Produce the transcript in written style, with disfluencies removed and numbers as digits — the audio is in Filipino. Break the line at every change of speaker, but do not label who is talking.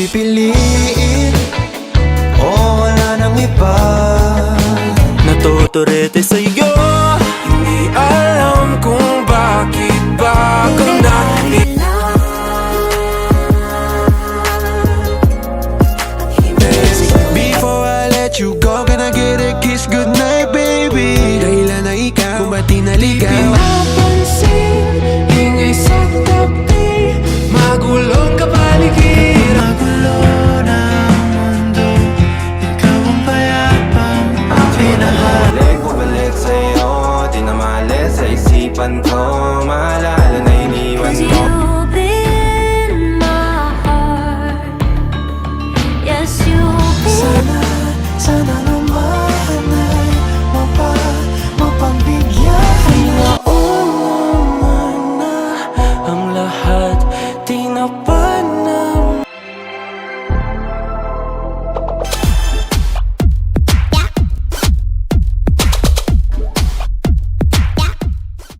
pipiliin o wala nang iba.
Natuturete sa'yo, hindi alam kung bakit ba ako
Before I let you go, can I get a kiss goodnight, baby? Dahilan na ikaw, kung ba't di naligaw? Di pinapansin, ingay sa tabi, magulong kapaligiran. Magulo na ang mundo, ikaw ang payapang pinahal.